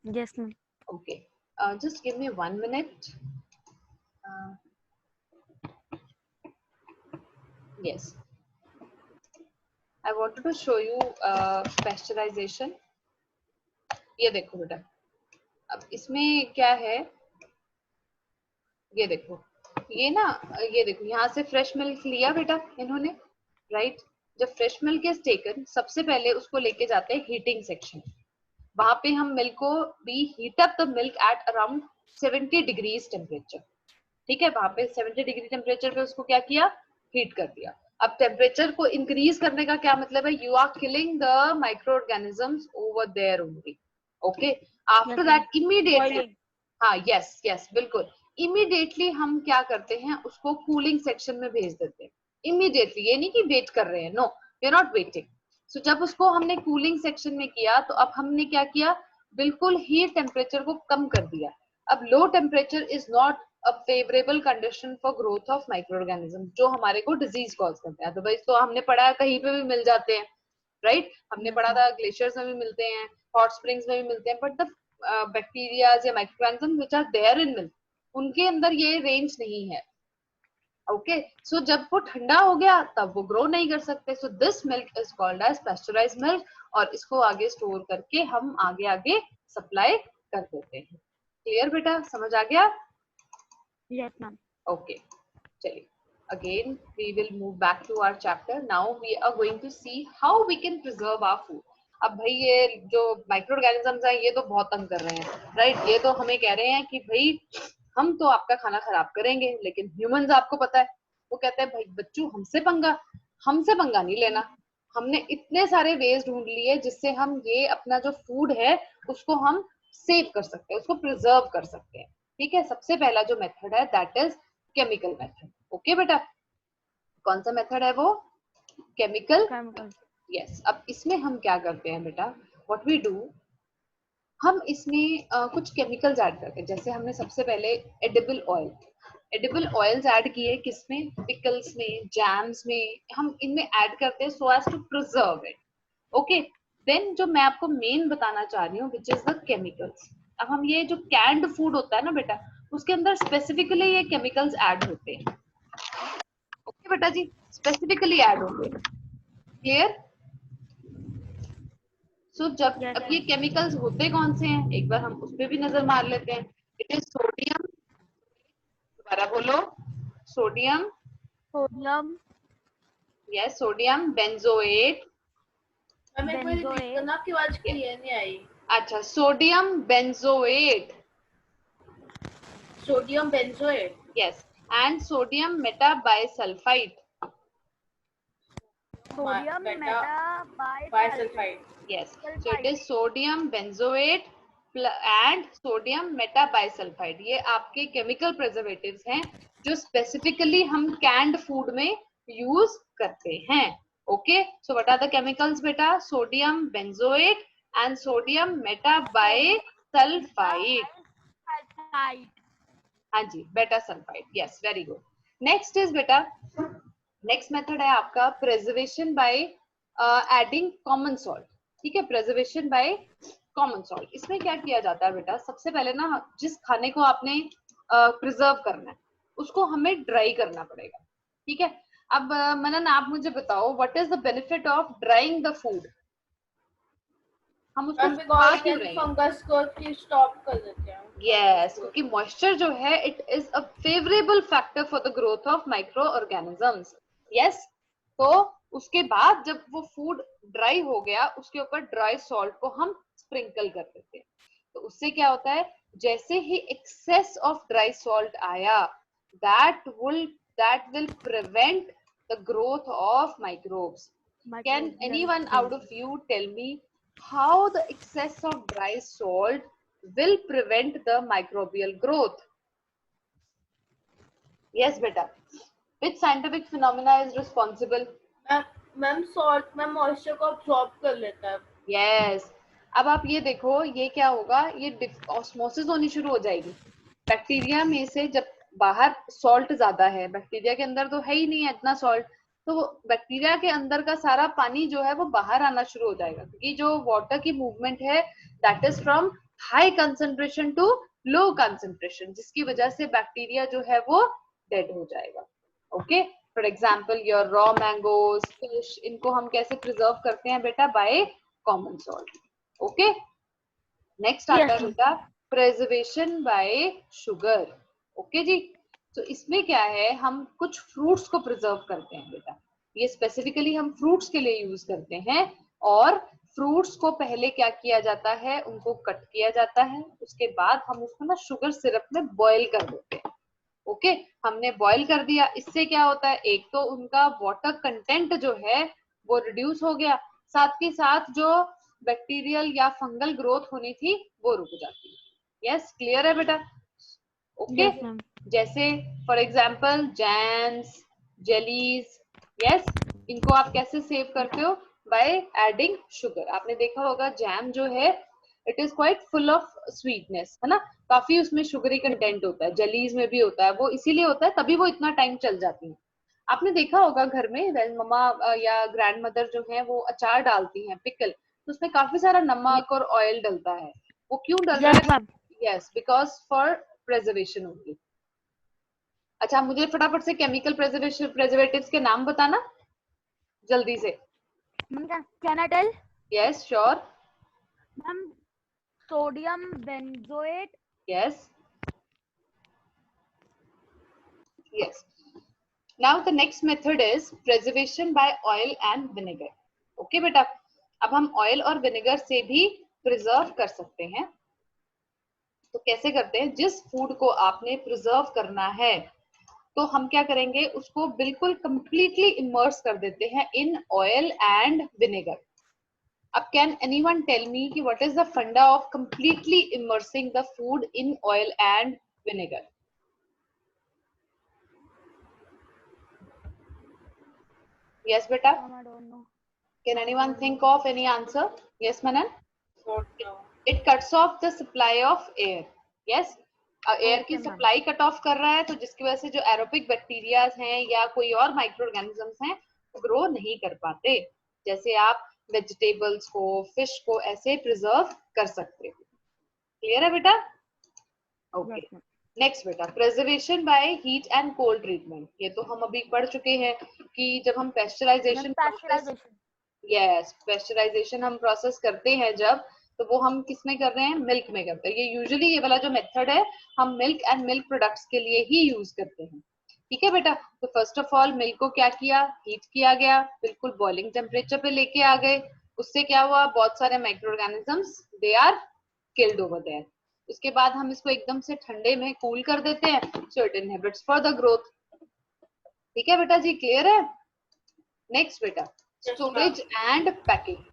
yes ma'am. Okay, just give me 1 minute. Yes, I wanted to show you pasteurization. ये देखो बेटा, अब इसमें क्या है? ये देखो, ये ना, ये देखो यहाँ से फ्रेश मिल्क लिया बेटा इन्होंने, राइट? जब फ्रेश मिल्क इज टेकन, सबसे पहले उसको लेके जाते हैं हीटिंग सेक्शन। वहां पे हम मिल्क को we heat up the milk at around 70 degrees temperature. ठीक है, वहां पे 70 डिग्री टेम्परेचर पे उसको क्या किया? हीट कर दिया। अब टेम्परेचर को इंक्रीज करने का क्या मतलब है? You are killing the micro organisms over there only. Okay, after that immediately, हाँ यस यस बिल्कुल, इमीडिएटली हम क्या करते हैं? उसको कूलिंग सेक्शन में भेज देते हैं। इमीडिएटली, ये नहीं कि वेट कर रहे हैं, no, we are not waiting. So जब उसको हमने कूलिंग सेक्शन में किया तो अब हमने क्या किया? बिल्कुल ही टेम्परेचर को कम कर दिया। अब low temperature is not a favourable condition for growth of micro organism, जो हमारे को डिजीज कॉज करते हैं। अदरवाइज तो हमने पढ़ा है कहीं पे भी मिल जाते हैं, राइट? हमने पढ़ा था ग्लेशियर्स में भी मिलते हैं, हॉट स्प्रिंग्स में भी मिलते हैं, बट द बैक्टीरियाज या microorganism which are there in milk, उनके अंदर ये रेंज नहीं है। ओके, सो जब वो ठंडा हो गया तब वो ग्रो नहीं कर सकते। So this milk is called as pasteurized milk, और इसको आगे स्टोर करके हम आगे आगे सप्लाई कर देते हैं। क्लियर बेटा, समझ आ गया? Yes ma'am. Okay, चलिए, again we will move back to our chapter. Now we are going to see how we can preserve our food. अब भाई ये जो माइक्रो ऑर्गेनिजम्स हैं ये तो बहुत तंग कर रहे हैं, राइट? ये तो हमें कह रहे हैं कि भाई हम तो आपका खाना खराब करेंगे, लेकिन ह्यूमंस आपको पता है वो कहते हैं भाई बच्चू हमसे पंगा नहीं लेना। हमने इतने सारे वेज ढूंढ लिए जिससे हम ये अपना जो फूड है उसको हम सेव कर सकते हैं, उसको प्रिजर्व कर सकते हैं। ठीक है, सबसे पहला जो मेथड है that is chemical method. Okay बेटा, कौन सा मेथड है वो? केमिकल। यस, अब इसमें हम क्या करते हैं बेटा? व्हाट वी डू, हम इसमें कुछ केमिकल्स ऐड करते हैं। जैसे हमने सबसे पहले एडिबल ऑयल्स ऐड किए, किसमें? पिकल्स में, जैम्स में, हम इनमें ऐड करते हैं so as to preserve it. Okay, then जो मैं आपको मेन बताना चाह रही हूँ विच इज द केमिकल्स। अब हम ये जो कैंड फूड होता है ना बेटा, उसके अंदर स्पेसिफिकली ये केमिकल्स ऐड होते हैं। ओके बेटा जी, स्पेसिफिकली ऐड होते हैं। क्लियर? सो जब Yes, अब ये केमिकल्स होते कौन से हैं, एक बार हम उस पर भी नजर मार लेते हैं। इट इज सोडियम, दोबारा बोलो, सोडियम, यस सोडियम बेंजोएट। हमें कोई दिक्कत ना, आपकी आवाज क्लियर नहीं आई। अच्छा, sodium benzoate, sodium benzoate, yes, and sodium metabisulfite. Sodium bisulfite. Yes, so it is sodium benzoate and sodium metabisulfite. ये आपके केमिकल प्रिजर्वेटिव्स हैं जो स्पेसिफिकली हम कैंड फूड में यूज करते हैं। Okay, so what are the chemicals बेटा? Sodium benzoate and sodium metabisulfite. हाँ जी, बेटा sulphide, yes, very good. Next is बेटा, नेक्स्ट मेथड है आपका preservation by adding common salt. ठीक है, प्रिजर्वेशन बाय कॉमन सॉल्ट। इसमें क्या किया जाता है बेटा, सबसे पहले ना जिस खाने को आपने प्रिजर्व करना है उसको हमें ड्राई करना पड़ेगा। ठीक है, अब मनन आप मुझे बताओ, what is the benefit of drawing the food? हम उसको खा क्यों रहे हैं? फंगस को स्टॉप कर देते हैं। यस, क्योंकि मॉइस्चर जो है it is a favourable factor for the growth of micro organisms. Yes, तो उसके बाद जब वो फूड ड्राई हो गया उसके ऊपर ड्राई सॉल्ट को हम स्प्रिंकल कर देते हैं। तो उससे क्या होता है, जैसे ही एक्सेस ऑफ ड्राई सॉल्ट आया, that will prevent the growth of microbes. Can anyone out of you tell me how the excess of dry salt will prevent the microbial growth? Yes beta, which scientific phenomena is responsible? Ma'am salt में मॉइस्चर को अब्सॉर्ब कर लेता है। Yes, अब आप ये देखो, ये क्या होगा, ये ऑस्मोसिस होनी शुरू हो जाएगी। बैक्टीरिया में से जब बाहर सॉल्ट ज्यादा है, बैक्टीरिया के अंदर तो है ही नहीं है इतना सॉल्ट, तो बैक्टीरिया के अंदर का सारा पानी जो है वो बाहर आना शुरू हो जाएगा, क्योंकि जो वाटर की मूवमेंट है that is from high concentration to low concentration, जिसकी वजह से बैक्टीरिया जो है वो डेड हो जाएगा। Okay, for example your raw mangoes, fish, इनको हम कैसे प्रिजर्व करते हैं बेटा? By common salt. Okay, next आता है बेटा प्रिजर्वेशन बाय शुगर। ओके जी, तो इसमें क्या है, हम कुछ फ्रूट्स को प्रिजर्व करते हैं बेटा, ये स्पेसिफिकली हम फ्रूट्स के लिए यूज करते हैं। और फ्रूट्स को पहले क्या किया जाता है, उनको कट किया जाता है, उसके बाद हम उसको ना शुगर सिरप में बॉईल कर देते हैं। ओके, हमने बॉईल कर दिया, इससे क्या होता है, एक तो उनका वाटर कंटेंट जो है वो रिड्यूस हो गया, साथ के साथ जो बैक्टीरियल या फंगल ग्रोथ होनी थी वो रुक जाती है। यस, क्लियर है बेटा? ओके, जैसे for example jams, jellies, yes, इनको आप कैसे सेव करते हो? By adding sugar. आपने देखा होगा जैम जो है it is quite full of sweetness, है ना, काफी उसमें शुगरी कंटेंट होता है, जेलीज में भी होता है, वो इसीलिए होता है, तभी वो इतना टाइम चल जाती है। आपने देखा होगा घर में मम्मा या ग्रैंड मदर जो है वो अचार डालती हैं, पिकल, तो उसमें काफी सारा नमक और ऑयल डलता है। वो क्यों डल रहा है? Yes, because for preservation only. अच्छा, मुझे फटाफट से केमिकल प्रिजर्वेटिव्स के नाम बताना जल्दी से। Can I tell? Yes, sure. Ma'am, sodium benzoate. Yes. Yes. Now the next method is preservation by oil and vinegar. Okay बेटा, अब हम ऑयल और विनेगर से भी प्रिजर्व कर सकते हैं। तो कैसे करते हैं, जिस फूड को आपने प्रिजर्व करना है तो हम क्या करेंगे, उसको बिल्कुल कंप्लीटली इमर्स कर देते हैं इन ऑयल एंड विनेगर। अब कैन एनीवन टेल मी कि व्हाट इज द फंडा of completely immersing the food in oil and vinegar? Yes beta, I don't know. can anyone think of any answer? Yes Manan? No. It cuts off the supply of air. Yes, air की सप्लाई कट ऑफ कर रहा है, तो जिसकी वजह से जो एरोबिक बैक्टीरिया हैं या कोई और माइक्रो ऑर्गेनिजम्स हैं वो ग्रो नहीं कर पाते। जैसे आप वेजिटेबल्स को, फिश को ऐसे प्रिजर्व कर सकते हो। क्लियर है बेटा? ओके, नेक्स्ट बेटा preservation by heat and cold treatment. ये तो हम अभी पढ़ चुके हैं कि जब हम पेस्चराइजेशन यस, पेस्चराइजेशन हम प्रोसेस करते हैं जब, तो वो हम किस में कर रहे हैं? मिल्क में करते हैं। ये यूजुअली ये वाला जो मेथड है हम मिल्क एंड मिल्क प्रोडक्ट्स के लिए ही यूज करते हैं। ठीक है बेटा, तो फर्स्ट ऑफ ऑल मिल्क को क्या किया, हीट किया गया, बिल्कुल बॉइलिंग टेम्परेचर पे लेके आ गए, उससे क्या हुआ, बहुत सारे micro organisms they are killed over there. उसके बाद हम इसको एकदम से ठंडे में कूल कर देते हैं, so it inhibits for the growth. ठीक है बेटा जी, क्लियर है? नेक्स्ट बेटा स्टोरेज एंड पैकिंग।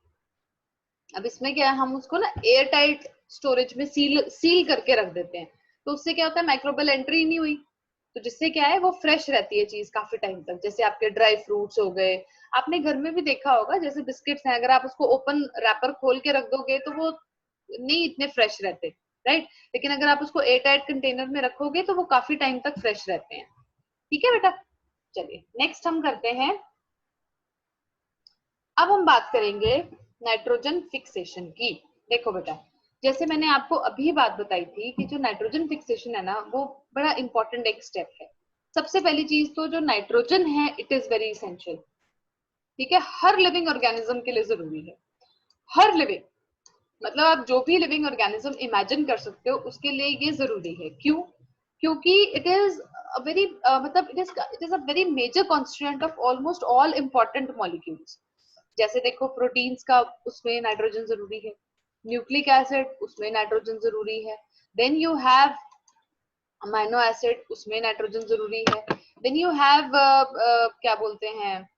अब इसमें क्या है, हम उसको ना एयर टाइट स्टोरेज में सील करके रख देते हैं, तो उससे क्या होता है, माइक्रोबियल एंट्री नहीं हुई, तो जिससे क्या है वो फ्रेश रहती है चीज काफी टाइम तक। जैसे आपके ड्राई फ्रूट्स हो गए, आपने घर में भी देखा होगा, जैसे बिस्किट्स हैं, अगर आप उसको ओपन रैपर खोल के रख दोगे तो वो नहीं इतने फ्रेश रहते, राइट। लेकिन अगर आप उसको एयर टाइट कंटेनर में रखोगे तो वो काफी टाइम तक फ्रेश रहते हैं। ठीक है बेटा, चलिए नेक्स्ट हम करते हैं। अब हम बात करेंगे नाइट्रोजन फिक्सेशन की। देखो बेटा, जैसे मैंने आपको अभी बात बताई थी कि जो नाइट्रोजन फिक्सेशन है ना, वो बड़ा इंपॉर्टेंट एक स्टेप है। सबसे पहली चीज तो जो नाइट्रोजन है, इट इज वेरी इसेंशियल। ठीक है, हर लिविंग ऑर्गेनिज्म के लिए जरूरी है। हर लिविंग, मतलब आप जो भी लिविंग ऑर्गेनिज्म इमेजिन कर सकते हो उसके लिए ये जरूरी है। क्यों? क्योंकि इट इज अ वेरी मतलब it is a very major constituent of almost all important molecules. जैसे देखो प्रोटीन्स का, उसमें नाइट्रोजन जरूरी है। न्यूक्लिक एसिड, उसमें नाइट्रोजन जरूरी है। Then you have amino acid, उसमें नाइट्रोजन जरूरी है। देन यू हैव क्या बोलते हैं,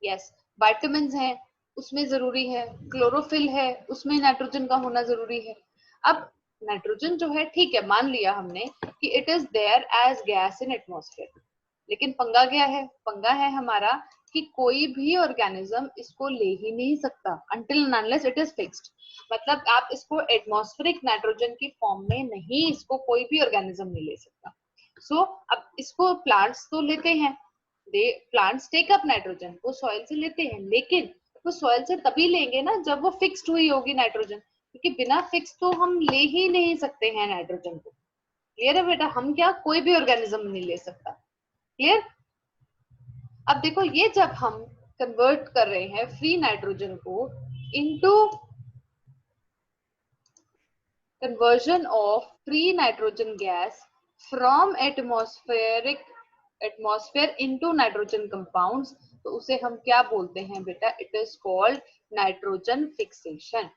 यस, विटामिन्स हैं, उसमें जरूरी है। क्लोरोफिल है, उसमें नाइट्रोजन का होना जरूरी है। अब नाइट्रोजन जो है, ठीक है, मान लिया हमने कि it is there as gas in atmosphere, लेकिन पंगा क्या है? पंगा है हमारा कि कोई भी ऑर्गेनिज्म इसको ले ही नहीं सकता until and unless it is fixed। मतलब आप इसको एटमॉस्फेरिक नाइट्रोजन की फॉर्म में नहीं, इसको कोई भी ऑर्गेनिज्म नहीं ले सकता। सो अब इसको प्लांट्स तो लेते हैं, प्लांट्स टेक अप नाइट्रोजन, वो सॉइल से लेते हैं, लेकिन वो सॉइल से तभी लेंगे ना जब वो फिक्स्ड हुई होगी नाइट्रोजन, क्योंकि बिना फिक्स तो हम ले ही नहीं सकते हैं नाइट्रोजन को। क्लियर है बेटा? हम क्या, कोई भी ऑर्गेनिज्म नहीं ले सकता। क्लियर? अब देखो, ये जब हम कन्वर्ट कर रहे हैं फ्री नाइट्रोजन को into conversion of free nitrogen gas from atmosphere into nitrogen compounds, तो उसे हम क्या बोलते हैं बेटा? It is called nitrogen fixation.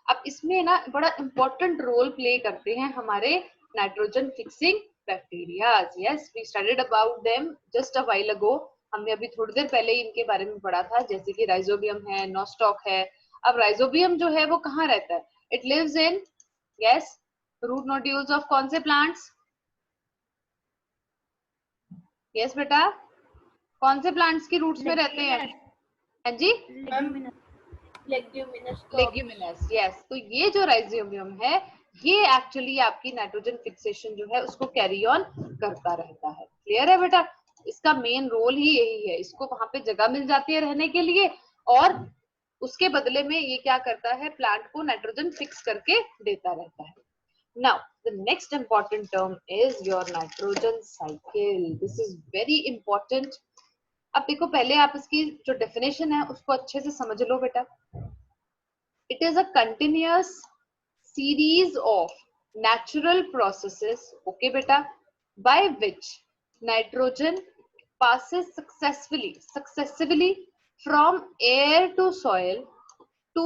अब इसमें ना बड़ा इंपॉर्टेंट रोल प्ले करते हैं हमारे nitrogen fixing bacterias. Yes, we studied about them just a while ago. हमने अभी थोड़ी देर पहले इनके बारे में पढ़ा था, जैसे कि राइजोबियम है, नोस्टॉक है। अब राइजोबियम जो है वो कहाँ रहता है? It lives in, yes, root nodules of कौन से प्लांट्स? यस बेटा, कौन से प्लांट्स की रूट्स में रहते हैं? हाँ जी, लेग्यूमिनस। यस, तो ये जो राइजोबियम है, ये एक्चुअली आपकी नाइट्रोजन फिक्सेशन जो है उसको कैरी ऑन करता रहता है। क्लियर है बेटा? इसका मेन रोल ही यही है, इसको वहां पे जगह मिल जाती है रहने के लिए, और उसके बदले में ये क्या करता है? प्लांट को नाइट्रोजन फिक्स करके देता रहता है। Now, the next important term is your nitrogen cycle. This is very important. अब देखो, पहले आप इसकी जो डेफिनेशन है उसको अच्छे से समझ लो बेटा। It is a continuous series of natural processes, okay beta, by which nitrogen passes successively from air to soil to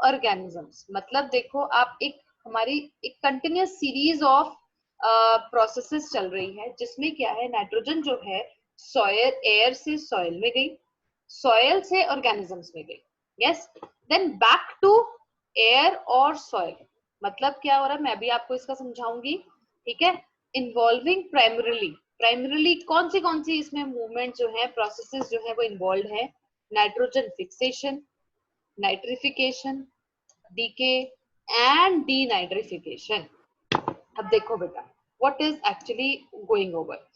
organisms। मतलब देखो, आप एक, हमारी एक कंटिन्यूस सीरीज ऑफ प्रोसेसेस चल रही है, जिसमें क्या है, नाइट्रोजन जो है सॉयल, एयर से सॉइल में गई, सॉयल से ऑर्गेनिजम्स में गई, yes, then back to air और सॉइल। मतलब क्या हो रहा है, मैं भी आपको इसका समझाऊंगी। ठीक है, इन्वॉल्विंग प्राइमरीली कौन सी इसमें मूवमेंट जो है, प्रोसेसेस जो है वो इन्वॉल्व है? Nitrogen fixation, nitrification, decay and denitrification. अब देखो बेटा, what is actually going over.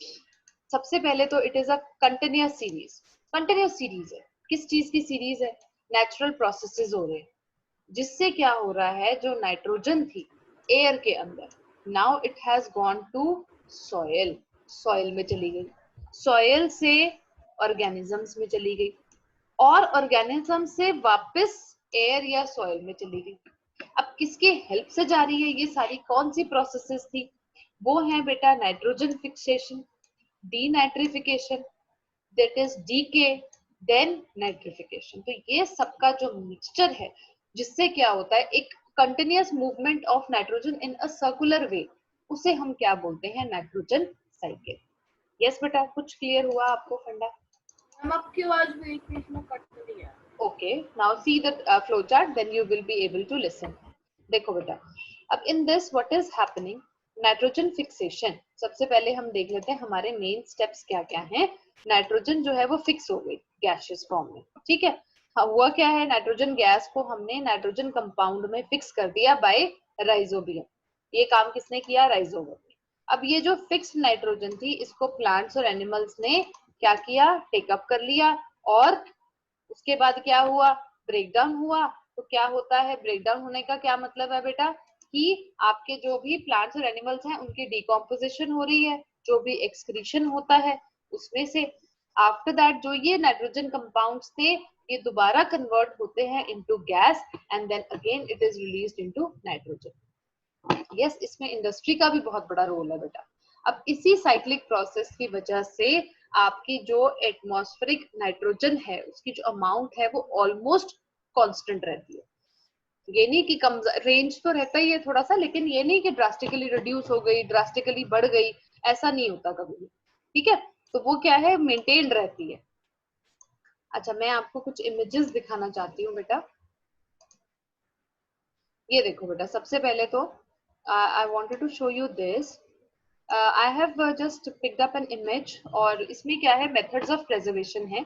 सबसे पहले तो it is a continuous series है। किस चीज की सीरीज है? नेचुरल प्रोसेसेस हो रहे हैं, जिससे क्या हो रहा है, जो नाइट्रोजन थी एयर के अंदर, now it has gone to soil, soil में चली गई, सॉइल से ऑर्गेनिजम्स में चली गई, और ऑर्गेनिज्म से वापस एयर या सॉइल में चली गई। अब किसके हेल्प से जा रही है ये सारी? कौन सी प्रोसेसेस थी? वो है बेटा nitrogen fixation, denitrification, that is decay, then nitrification. तो ये सबका जो मिक्सचर है, जिससे क्या होता है, एक continuous movement of nitrogen in a circular way, उसे हम क्या बोलते हैं? Nitrogen cycle. यस बेटा, कुछ क्लियर हुआ आपको फंडा? हम आपकी आवाज बीच में कट रही है। Okay, now see the flow chart, then you will be able to listen. देखो बेटा, अब in this what is happening? Nitrogen fixation, सबसे पहले हम देख लेते हैं हमारे मेन स्टेप्स क्या क्या हैं। नाइट्रोजन जो है वो फिक्स हो गई गैसियस फॉर्म में, ठीक है। हाँ, हुआ क्या है, नाइट्रोजन गैस को हमने नाइट्रोजन कंपाउंड में फिक्स कर दिया बाय राइजोबियम। ये काम किसने किया? राइजोबियम ने। अब ये जो फिक्स्ड नाइट्रोजन थी इसको प्लांट्स और एनिमल्स ने क्या किया? टेकअप कर लिया। और उसके बाद क्या हुआ? ब्रेकडाउन हुआ। तो क्या होता है ब्रेकडाउन होने का? क्या मतलब है बेटा कि आपके जो भी प्लांट्स और एनिमल्स हैं उनकी डिकम्पोजिशन हो रही है, जो भी एक्सक्रीशन होता है उसमें से आफ्टर दैट जो ये नाइट्रोजन कंपाउंड्स थे ये दोबारा कन्वर्ट होते हैं into gas and then again it is released into nitrogen. Yes, इसमें इंडस्ट्री का भी बहुत बड़ा रोल है बेटा। अब इसी साइक्लिक प्रोसेस की वजह से आपकी जो एटमॉस्फेरिक नाइट्रोजन है उसकी जो अमाउंट है वो ऑलमोस्ट कांस्टेंट रहती है। ये नहीं कि कम, रेंज तो रहता ही है थोड़ा सा, लेकिन ये नहीं कि ड्रास्टिकली रिड्यूस हो गई, ड्रास्टिकली बढ़ गई, ऐसा नहीं होता कभी भी। ठीक है, तो वो क्या है? मेंटेन रहती है। अच्छा, मैं आपको कुछ इमेजेस दिखाना चाहती हूँ बेटा। ये देखो बेटा, सबसे पहले तो I wanted to show you this. I have just picked up an image और इसमें क्या है? मेथड्स ऑफ प्रिजर्वेशन है।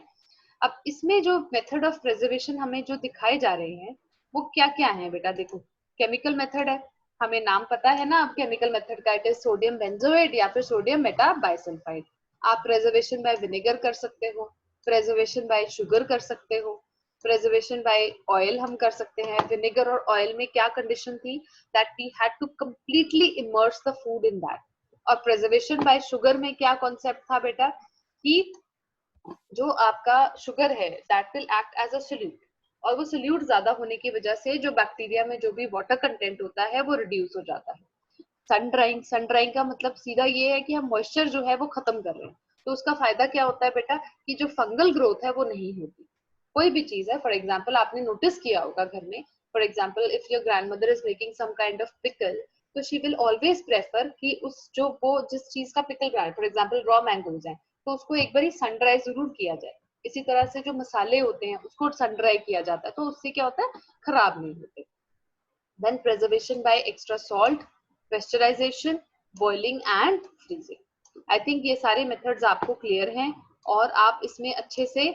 अब इसमें जो मेथड ऑफ प्रिजर्वेशन हमें जो दिखाए जा रहे हैं वो क्या क्या है बेटा? देखो, केमिकल मेथड है, हमें नाम पता है ना अब केमिकल मेथड का, इट इज सोडियम बेंजोएट या फिर सोडियम मेटा बाइसल्फाइड। आप प्रिजर्वेशन बाय विनेगर कर सकते हो, प्रिजर्वेशन बाय शुगर कर सकते हो, प्रिजर्वेशन बाय ऑयल हम कर सकते हैं। विनेगर और ऑयल में क्या कंडीशन थी? That we had to completely immerse the food in that. और प्रिजर्वेशन बाय शुगर में क्या कॉन्सेप्ट था बेटा कि जो आपका शुगर है that will act as a solute, और वो सोल्यूट ज्यादा होने की वजह से जो बैक्टीरिया में जो भी वाटर कंटेंट होता है वो रिड्यूस हो जाता है। सन ड्राइंग का मतलब सीधा ये है कि हम मॉइस्चर जो है वो खत्म कर रहे हैं। तो उसका फायदा क्या होता है बेटा कि जो फंगल ग्रोथ है वो नहीं होती। कोई भी चीज है, फॉर एग्जाम्पल आपने नोटिस किया होगा घर में, for example if your grandmother is making some kind of pickle, तो शी विल ऑलवेज प्रेफर कि उस जो वो जिस चीज का पिकल बना, फॉर एग्जाम्पल रॉ मैंगोज है तो उसको एक बार सन ड्राई जरूर किया जाए। इसी तरह से जो मसाले होते हैं उसको सन ड्राई किया जाता है, तो उससे क्या होता है? खराब नहीं होते। Then preservation by extra salt, pasteurization, boiling and freezing. I think ये सारे मेथड्स आपको क्लियर हैं और आप इसमें अच्छे से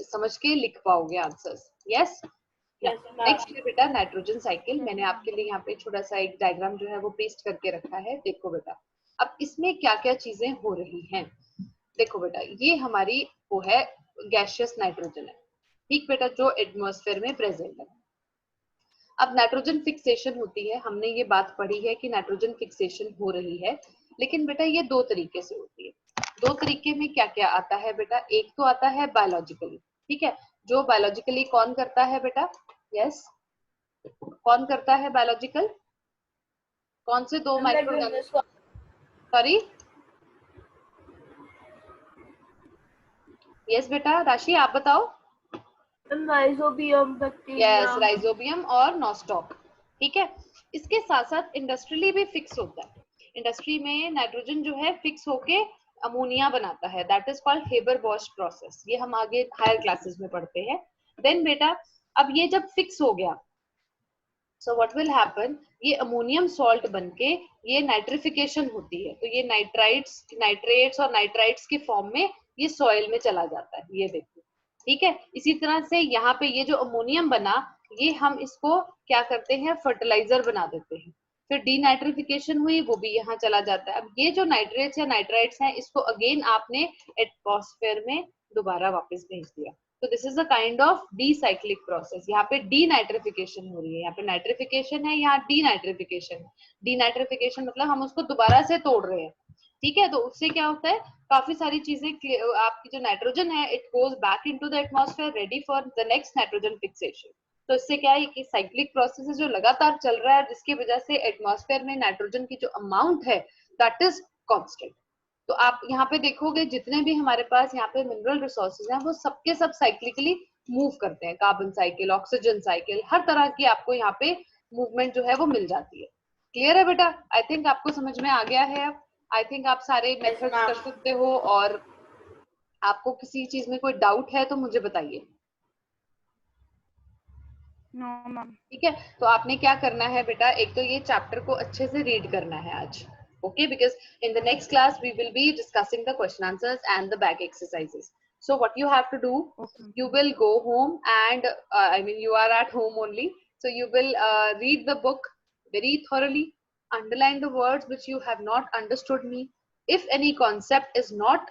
समझ के लिख पाओगे आंसर्स। यस, नेक्स्ट है बेटा नाइट्रोजन साइकिल। मैंने आपके लिए यहाँ पे छोटा सा एक डायग्राम जो है वो पेस्ट करके रखा है, देखो बेटा। अब इसमें क्या क्या चीजें हो रही हैं? देखो बेटा, ये हमारी वो है गैसियस नाइट्रोजन है, ठीक बेटा, जो एटमॉस्फेयर में प्रेजेंट है। अब नाइट्रोजन फिक्सेशन होती है, हमने ये बात पढ़ी है कि नाइट्रोजन फिक्सेशन हो रही है, लेकिन बेटा ये दो तरीके से होती है। दो तरीके में क्या क्या आता है बेटा? एक तो आता है बायोलॉजिकली, ठीक है, जो बायोलॉजिकली कौन करता है बेटा? यस, कौन करता है बायोलॉजिकल? कौन से दो माइक्रो, सॉरी, यस बेटा राशि आप बताओ। राइजोबियम, यस, राइजोबियम और नॉस्टॉक, ठीक है। इसके साथ साथ इंडस्ट्रियली भी फिक्स होता है। इंडस्ट्री में नाइट्रोजन जो है फिक्स होके अमोनिया बनाता है, that is called Haber-Bosch process. ये हम आगे हायर क्लासेस में पढ़ते हैं। देन बेटा अब ये जब फिक्स हो गया, सो व्हाट विल हैपन, ये अमोनियम सॉल्ट बनके ये नाइट्रिफिकेशन होती है, तो ये नाइट्रेट्स और नाइट्राइट्स के फॉर्म में ये सॉइल में चला जाता है, ये देखो, ठीक है। इसी तरह से यहाँ पे ये जो अमोनियम बना, ये हम इसको क्या करते हैं? फर्टिलाइजर बना देते हैं। फिर डीनाइट्रिफिकेशन हुई, वो भी यहाँ चला जाता है। अब ये जो नाइट्रेट्स या नाइट्राइट्स हैं इसको अगेन आपने एटमॉस्फेयर में दोबारा वापस भेज दिया। तो this is a kind of decyclic process. यहाँ पे डीनाइट्रिफिकेशन हो रही है, यहाँ पे नाइट्रिफिकेशन है, यहाँ डीनाइट्रिफिकेशन है। डीनाइट्रिफिकेशन मतलब हम उसको दोबारा से तोड़ रहे हैं, ठीक है। तो उससे क्या होता है? काफी सारी चीजें, आपकी जो नाइट्रोजन है it goes back into the atmosphere ready for the next nitrogen fixation. तो इससे क्या है कि साइक्लिक प्रोसेस है जो लगातार चल रहा है, जिसकी वजह से एटमॉस्फेयर में नाइट्रोजन की जो अमाउंट है दैट इज कांस्टेंट। तो आप यहाँ पे देखोगे जितने भी हमारे पास यहाँ पे मिनरल रिसोर्सेज हैं वो सबके सब साइक्लिकली मूव करते हैं। कार्बन साइकिल, ऑक्सीजन साइकिल, हर तरह की आपको यहाँ पे मूवमेंट जो है वो मिल जाती है। क्लियर है बेटा? आई थिंक आपको समझ में आ गया है। अब आई थिंक आप सारे मेथड्स कर सकते हो, और आपको किसी चीज में कोई डाउट है तो मुझे बताइए। No ma'am. ठीक है, तो आपने क्या करना है बेटा, एक तो ये चैप्टर को अच्छे से रीड करना है आज, okay, because in the next class we will be discussing the question answers and the back exercises. So what you have to do, Okay. you will go home and I mean you are at home only, so you will read the book, very thoroughly. Underline the words which you have not understood me. If any concept is not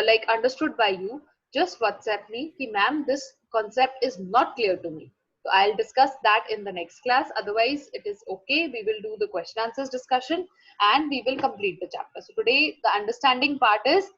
like understood by you, just WhatsApp me कि ma'am this concept is not clear to me. So I'll discuss that in the next class. Otherwise, it is okay. We will do the question answers discussion and we will complete the chapter. So today the understanding part is